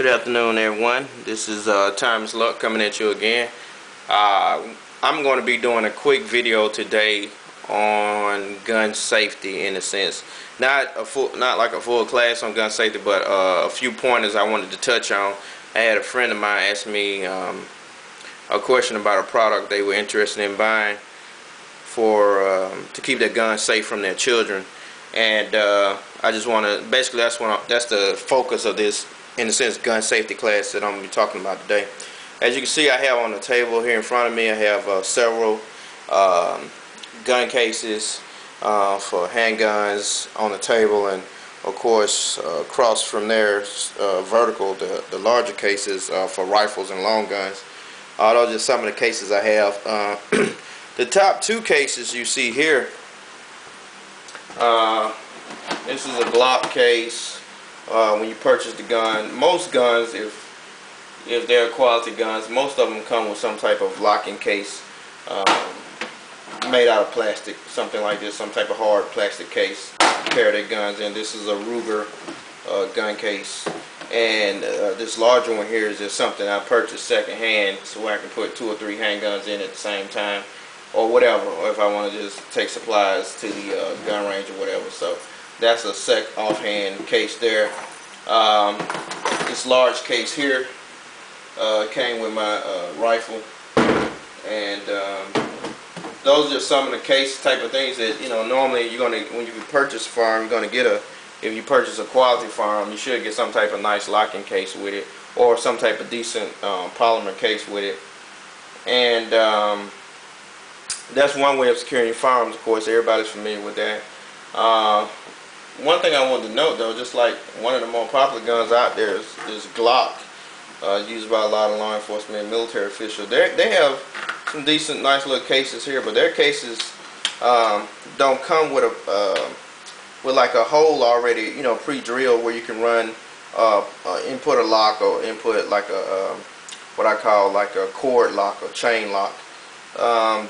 Good afternoon, everyone. This is Thomas Luck coming at you again. I'm going to be doing a quick video today on gun safety, in a sense. Not like a full class on gun safety, but a few pointers I wanted to touch on. I had a friend of mine ask me a question about a product they were interested in buying for to keep their guns safe from their children, and I just want to basically that's the focus of this, in a sense, gun safety class that I'm going to be talking about today. As you can see, I have on the table here in front of me, I have several gun cases for handguns on the table, and of course across from there, vertical, the larger cases for rifles and long guns. Those are just some of the cases I have. The top two cases you see here, this is a Glock case. When you purchase the gun, most guns, if they're quality guns, most of them come with some type of locking case made out of plastic, something like this, some type of hard plastic case to carry their guns in. This is a Ruger gun case, and this larger one here is just something I purchased secondhand so I can put 2 or 3 handguns in at the same time, or whatever, or if I want to just take supplies to the gun range or whatever. So that's a offhand case there. This large case here came with my rifle, and those are just some of the case type of things that, you know, normally you're gonna, when you purchase a firearm, you're gonna get if you purchase a quality firearm, you should get some type of nice locking case with it, or some type of decent polymer case with it. And that's one way of securing your firearms. Of course, everybody's familiar with that. One thing I wanted to note, though, just like one of the more popular guns out there is Glock, used by a lot of law enforcement and military officials. They have some decent, nice little cases here, but their cases don't come with like a hole already, you know, pre-drilled, where you can run input a lock, or input like a what I call like a cord lock or chain lock.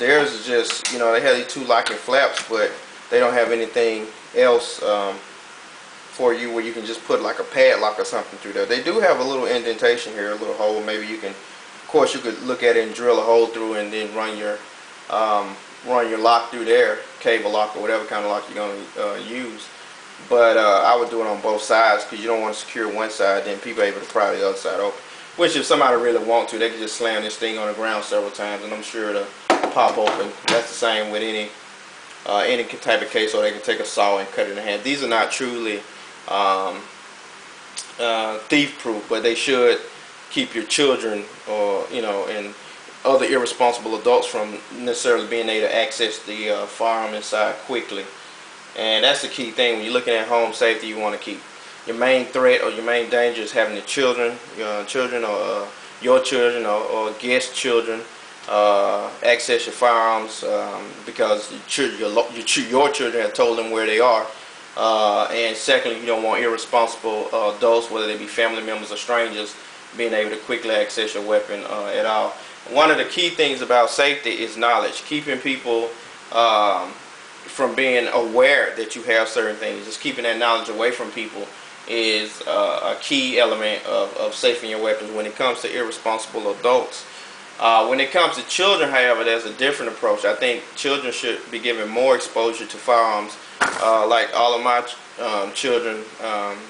Theirs is just, you know, they have these 2 locking flaps, but they don't have anything else for you where you can just put like a padlock or something through there. They do have a little indentation here, a little hole. Maybe you can, of course, you could look at it and drill a hole through, and then run your lock through there, cable lock or whatever kind of lock you're going to use. But I would do it on both sides, because you don't want to secure one side, then people are able to pry the other side open. Which, if somebody really want to, they can just slam this thing on the ground several times, and I'm sure it'll pop open. That's the same with any type of case, or they can take a saw and cut it in hand. These are not truly thief-proof, but they should keep your children, or, you know, and other irresponsible adults from necessarily being able to access the firearm inside quickly. And that's the key thing when you're looking at home safety. You want to keep your main threat or your main danger is having the children, or your children, or guest children access your firearms, because your children have told them where they are. And secondly, you don't want irresponsible adults, whether they be family members or strangers, being able to quickly access your weapon at all. One of the key things about safety is knowledge. Keeping people from being aware that you have certain things, just keeping that knowledge away from people, is a key element of safing your weapons when it comes to irresponsible adults. When it comes to children, however, there's a different approach. I think children should be given more exposure to firearms. Like all of my children,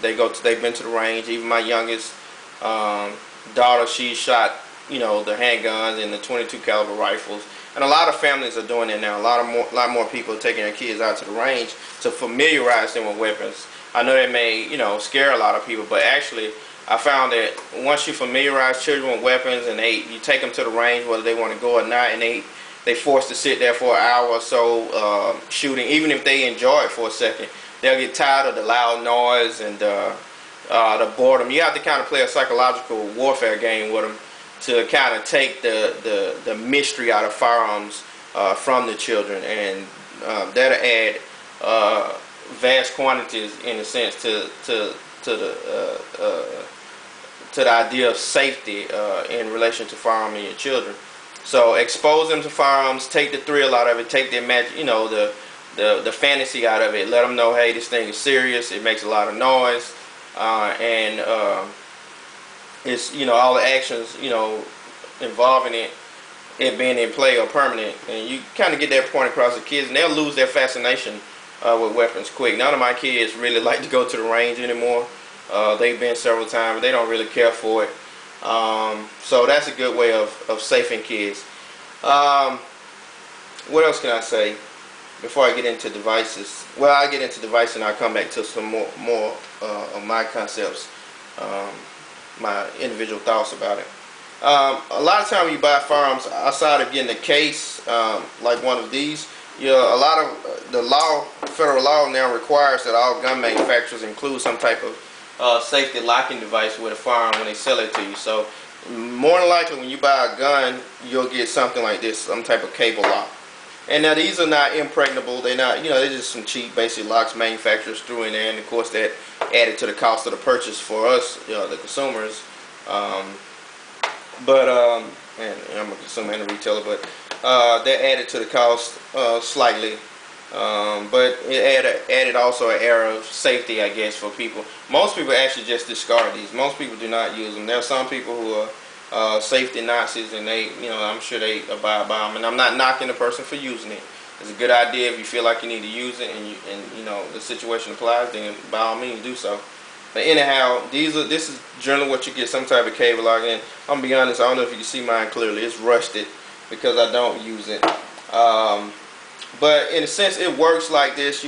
they've been to the range. Even my youngest daughter, she shot, you know, the handguns and the 22 caliber rifles. And a lot of families are doing it now. A lot more people are taking their kids out to the range to familiarize them with weapons. I know that may, you know, scare a lot of people, but actually I found that once you familiarize children with weapons, and you take them to the range, whether they want to go or not, and they forced to sit there for an hour or so shooting, even if they enjoy it for a second, they'll get tired of the loud noise and the boredom. You have to kind of play a psychological warfare game with them to kind of take the mystery out of firearms from the children, and that'll add vast quantities, in a sense, to the idea of safety in relation to firearms and your children. So expose them to firearms, take the thrill out of it, take the you know, the fantasy out of it. Let them know, hey, this thing is serious. It makes a lot of noise, and it's, you know, all the actions, you know, involving it being in play or permanent, and you kind of get that point across to kids, and they'll lose their fascination with weapons quick. None of my kids really like to go to the range anymore. They've been several times, but they don't really care for it. So that's a good way of safing kids. What else can I say before I get into devices? Well, I get into devices and I'll come back to some more of my concepts, my individual thoughts about it. A lot of time when you buy firearms, outside of getting a case like one of these, a lot of the federal law now requires that all gun manufacturers include some type of safety locking device with a firearm when they sell it to you. So more than likely when you buy a gun, you'll get something like this, some type of cable lock. And now these are not impregnable. They're not, they're just some cheap basic locks manufacturers threw in there, and of course that added to the cost of the purchase for us, the consumers. And I'm a consumer and a retailer, but that added to the cost slightly. But it added also an air of safety, I guess, for people. Most people actually just discard these. Most people do not use them. There are some people who are safety Nazis, and they, I'm sure they abide by them. And I'm not knocking the person for using it. It's a good idea if you feel like you need to use it, and the situation applies, then by all means do so. But anyhow, this is generally what you get, some type of cable lock. And I'm gonna be honest, I don't know if you can see mine clearly. It's rusted because I don't use it. But in a sense, it works like this.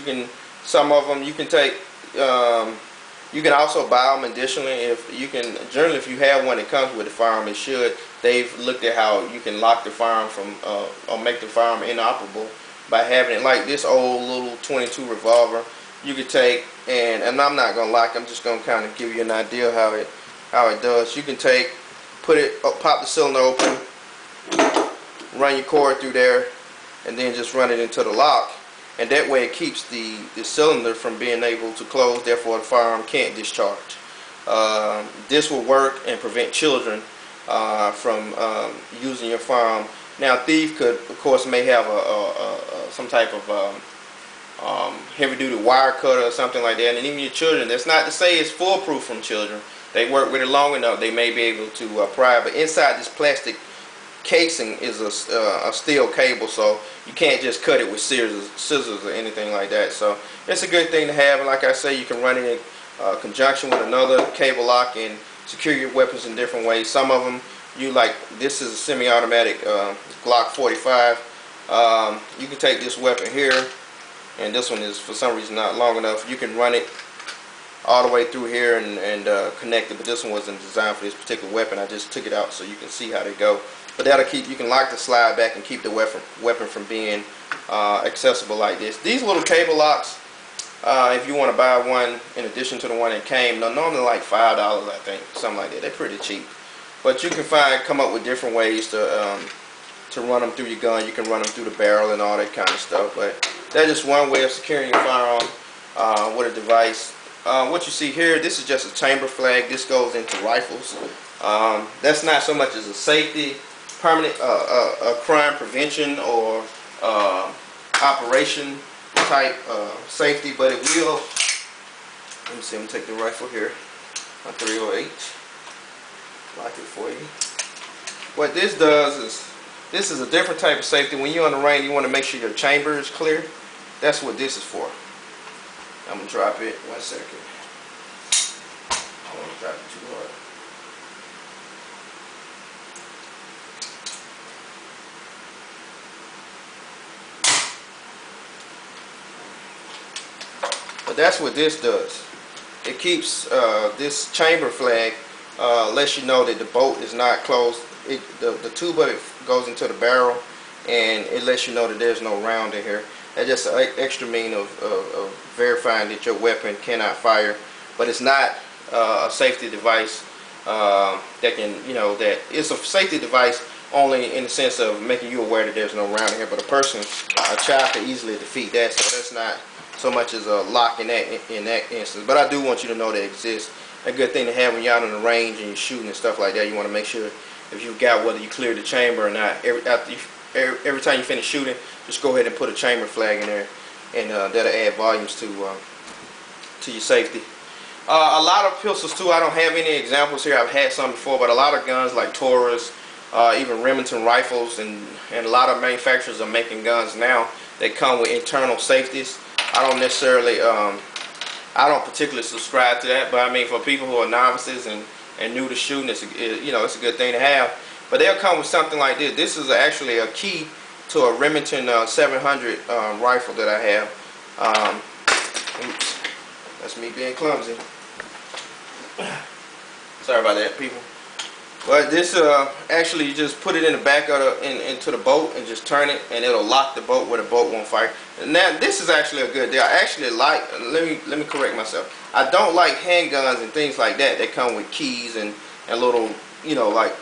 Some of them you can take. You can also buy them additionally. Generally, if you have one that comes with the firearm, it should. They've looked at how you can lock the firearm from or make the firearm inoperable by having it like this old little 22 revolver. You could take, and I'm not gonna lock. I'm just gonna kind of give you an idea how it does. You can pop the cylinder open, run your cord through there, and then just run it into the lock, and that way it keeps the cylinder from being able to close. Therefore, the firearm can't discharge. This will work and prevent children from using your firearm. Now, a thief could, of course, may have some type of heavy-duty wire cutter or something like that, and even your children. That's not to say it's foolproof from children. They work with it long enough, they may be able to pry it. But inside this plastic casing is a steel cable, so you can't just cut it with scissors or anything like that. So it's a good thing to have, and like I say, you can run it in conjunction with another cable lock and secure your weapons in different ways. Some of them, this is a semi-automatic Glock 45. You can take this weapon here, and this one is for some reason not long enough. You can run it all the way through here and connect it, but this one wasn't designed for this particular weapon. I just took it out so you can see how they go. But you can lock the slide back and keep the weapon from being accessible like this. These little cable locks, if you want to buy one in addition to the one that came, they're normally like $5, I think, something like that. They're pretty cheap. But you can come up with different ways to run them through your gun. You can run them through the barrel and all that kind of stuff. But that's just one way of securing your firearm with a device. What you see here, this is just a chamber flag. This goes into rifles. That's not so much as a safety, permanent crime prevention or operation type safety, but it will. Let me see. I'm gonna take the rifle here, my 308. Lock it for you. What this does is, this is a different type of safety. When you're on the range, you want to make sure your chamber is clear. That's what this is for. I'm gonna drop it. 1 second. I don't want to drop it too hard. But that's what this does. It keeps this chamber flag, lets you know that the bolt is not closed. The tube of it goes into the barrel, and it lets you know that there's no round in here. That's just an extra mean of verifying that your weapon cannot fire. But it's not a safety device that can, that it's a safety device only in the sense of making you aware that there's no round in here. But a child can easily defeat that, so that's not so much as a lock in that instance. But I do want you to know that it exists. A good thing to have when you're out on the range and you're shooting and stuff like that. You want to make sure if you've got whether you cleared the chamber or not. Every time you finish shooting, just go ahead and put a chamber flag in there, and that'll add volumes to your safety. A lot of pistols too. I don't have any examples here. I've had some before, but a lot of guns like Taurus, even Remington rifles, and a lot of manufacturers are making guns now that come with internal safeties. I don't necessarily, I don't particularly subscribe to that, but I mean, for people who are novices and new to shooting, it's it's a good thing to have. But they'll come with something like this. This is actually a key to a Remington 700 rifle that I have. Oops, that's me being clumsy. Sorry about that, people. But this actually, you just put it in the back of into the boat and just turn it, and it'll lock the boat where the boat won't fire. Now this is actually a good deal. I actually like. Let me correct myself. I don't like handguns and things like that that come with keys and little like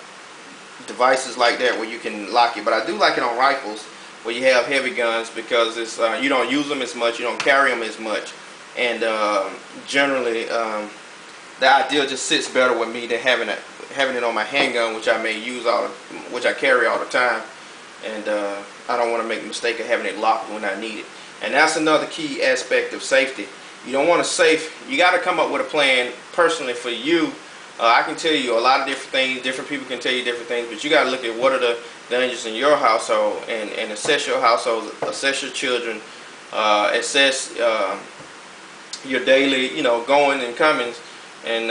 devices like that where you can lock it. But I do like it on rifles where you have heavy guns, because it's you don't use them as much, you don't carry them as much, and generally the idea just sits better with me than having it on my handgun, which I may use which I carry all the time, and I don't want to make the mistake of having it locked when I need it. And that's another key aspect of safety. You don't want to safe. You got to come up with a plan personally for you. I can tell you a lot of different things. Different people can tell you different things, but you got to look at what are the dangers in your household and assess your household, assess your children, assess your daily, going and comings, and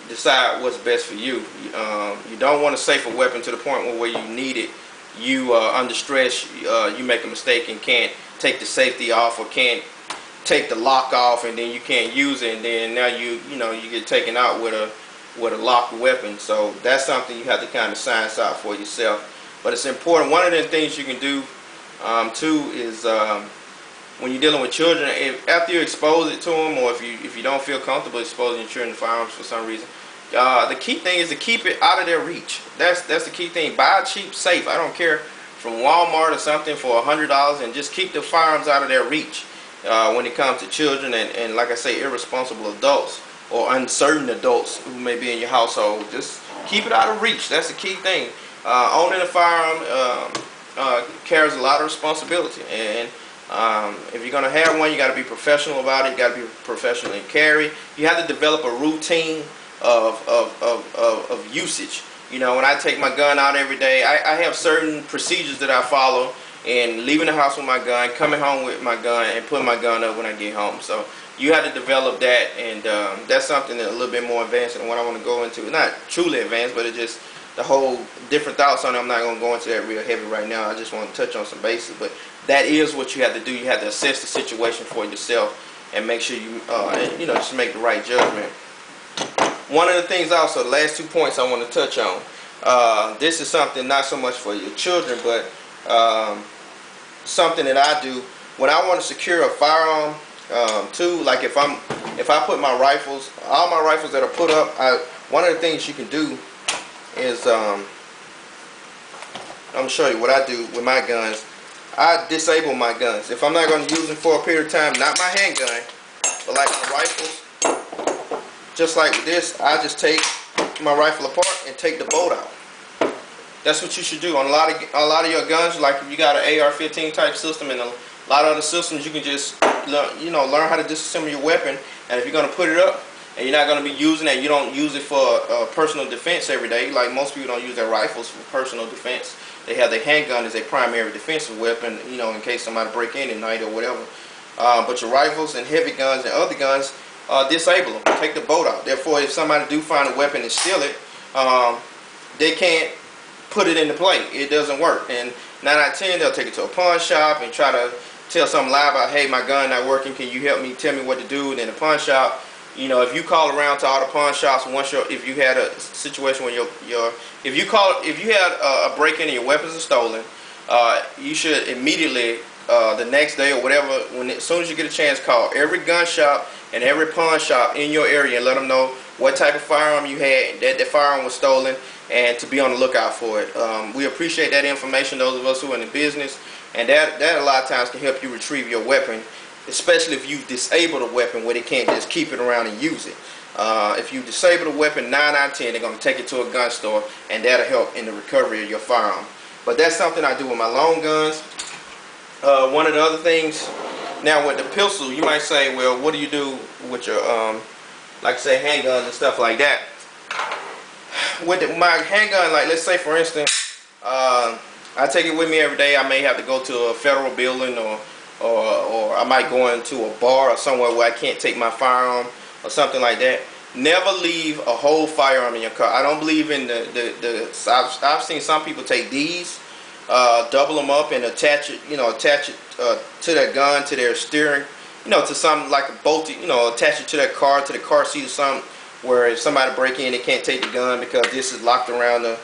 decide what's best for you. You don't want to safe a weapon to the point where you need it, you under stress, you make a mistake and can't take the safety off, or can't take the lock off, and then you can't use it, and then now you get taken out with a locked weapon. So that's something you have to kind of science out for yourself. But it's important. One of the things you can do too is when you're dealing with children, after you expose it to them, or if you don't feel comfortable exposing your children to firearms for some reason, the key thing is to keep it out of their reach. That's the key thing. Buy a cheap safe. I don't care, from Walmart or something for $100, and just keep the firearms out of their reach when it comes to children and like I say, irresponsible adults or uncertain adults who may be in your household. Just keep it out of reach. That's the key thing. Owning a firearm carries a lot of responsibility, and if you're going to have one, you got to be professional about it. You got to be professional in carry. You have to develop a routine of usage. When I take my gun out every day, I have certain procedures that I follow in leaving the house with my gun, coming home with my gun, and putting my gun up when I get home. So you have to develop that, and that's something that's a little bit more advanced than what I want to go into. Not truly advanced, but it just the whole different thoughts on it. I'm not going to go into that real heavy right now. I just want to touch on some basics, but that is what you have to do. You have to assess the situation for yourself and make sure you just make the right judgment. One of the things also, the last 2 points I want to touch on, this is something not so much for your children, but something that I do when I want to secure a firearm too. Like if I put my rifles, all my rifles that are put up, one of the things you can do is I'm gonna show you what I do with my guns. I disable my guns if I'm not going to use them for a period of time. Not my handgun, but like my rifles. Just like with this, I just take my rifle apart and take the bolt out. That's what you should do on a lot of your guns. Like if you got an AR-15 type system and a lot of other systems, you can just learn how to disassemble your weapon. And if you're going to put it up and you're not going to be using it, you don't use it for personal defense every day. Like most people don't use their rifles for personal defense. They have their handgun as a primary defensive weapon, in case somebody break in at night or whatever. But your rifles and heavy guns and other guns, disable them. Take the bolt out. Therefore, if somebody do find a weapon and steal it, they can't put it into play. It doesn't work. And 9 out of 10, they'll take it to a pawn shop and try to tell some lie about, hey, my gun not working. Can you help me? Tell me what to do. And then the pawn shop, if you call around to all the pawn shops, if you had a situation where if you had a break-in and your weapons are stolen, you should immediately the next day or whatever, as soon as you get a chance, call every gun shop and every pawn shop in your area and let them know what type of firearm you had, that the firearm was stolen, and to be on the lookout for it. We appreciate that information, those of us who are in the business, and that a lot of times can help you retrieve your weapon, especially if you disable the weapon where they can't just keep it around and use it. If you disable the weapon, 9 out of 10, they're going to take it to a gun store, and that'll help in the recovery of your firearm. But that's something I do with my long guns. One of the other things, now with the pistol, you might say, well, what do you do with your like I say, handguns and stuff like that. With my handgun, like let's say for instance, I take it with me every day. I may have to go to a federal building, or I might go into a bar or somewhere where I can't take my firearm or something like that. Never leave a whole firearm in your car. I don't believe in I've seen some people take these, double them up and attach it, to their gun, to their steering, to something like a bolt, attach it to their car, to the car seat or something, where if somebody break in, they can't take the gun because this is locked around the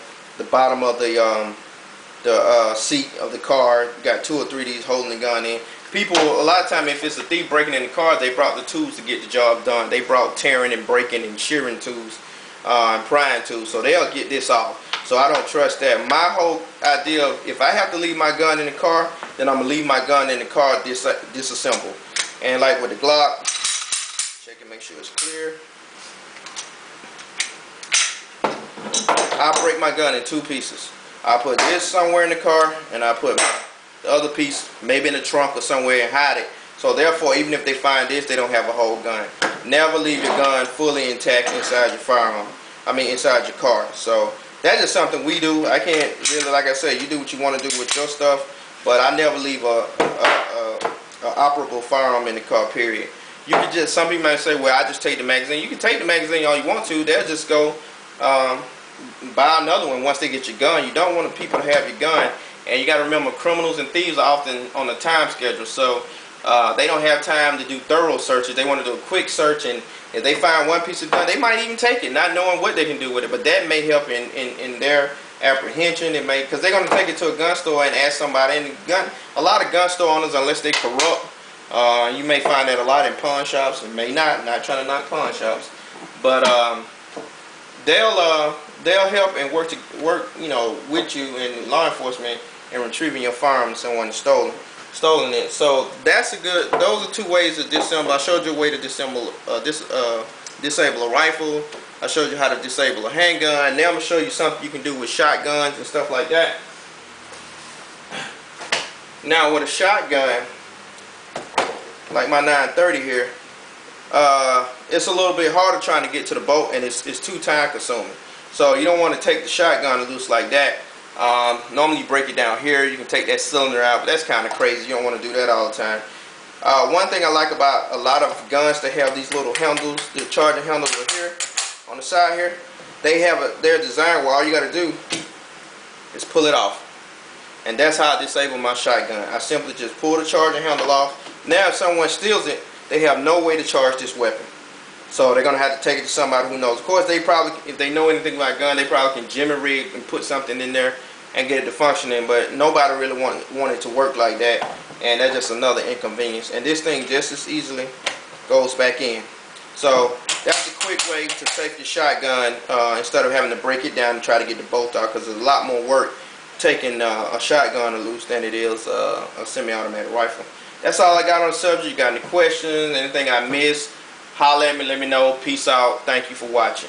bottom of the seat of the car. You got 2 or 3 of these holding the gun in. People, a lot of time, if it's a thief breaking in the car, they brought the tools to get the job done. They brought tearing and breaking and shearing tools and prying tools, so they'll get this off. So I don't trust that. My whole idea of if I have to leave my gun in the car, then I'm gonna leave my gun in the car disassembled. And like with the Glock, check it, make sure it's clear. I break my gun in 2 pieces. I put this somewhere in the car, and I put the other piece maybe in the trunk or somewhere and hide it. So therefore, even if they find this, they don't have a whole gun. Never leave your gun fully intact inside your firearm. Inside your car. So that's just something we do. I can't really, like I said, you do what you want to do with your stuff, but I never leave a operable firearm in the car, period. You could just, some people might say, well, I just take the magazine. You can take the magazine all you want to. They'll just go buy another one once they get your gun. You don't want people to have your gun. And you got to remember, criminals and thieves are often on a time schedule, so they don't have time to do thorough searches. They want to do a quick search, and if they find one piece of gun, they might even take it, not knowing what they can do with it. But that may help in their apprehension. It may, because they're going to take it to a gun store and ask somebody. And a lot of gun store owners, unless they corrupt, you may find that a lot in pawn shops, and may not trying to knock pawn shops, but they'll help and work with you in law enforcement and retrieving your firearm if someone has stolen it. So that's those are 2 ways to disassemble. I showed you a way to disassemble disable a rifle. I showed you how to disable a handgun. Now I'm gonna show you something you can do with shotguns and stuff like that. Now with a shotgun, like my 930 here, it's a little bit harder trying to get to the bolt, and it's too time consuming. So you don't want to take the shotgun loose like that. Normally you break it down here, you can take that cylinder out, but that's kind of crazy. You don't want to do that all the time. One thing I like about a lot of guns, they have these little handles, the charging handles right here on the side here. They're designed where all you got to do is pull it off. And that's how I disable my shotgun. I simply just pull the charging handle off. Now if someone steals it, they have no way to charge this weapon. So they're going to have to take it to somebody who knows. Of course, they probably, if they know anything about gun, they probably can jimmy rig and put something in there and get it to functioning. But nobody really want it to work like that. And that's just another inconvenience. And this thing just as easily goes back in. So that's a quick way to take the shotgun instead of having to break it down and try to get the bolt out. Because there's a lot more work taking a shotgun loose than it is a semi-automatic rifle. That's all I got on the subject. You got any questions, anything I missed, holler at me, let me know. Peace out. Thank you for watching.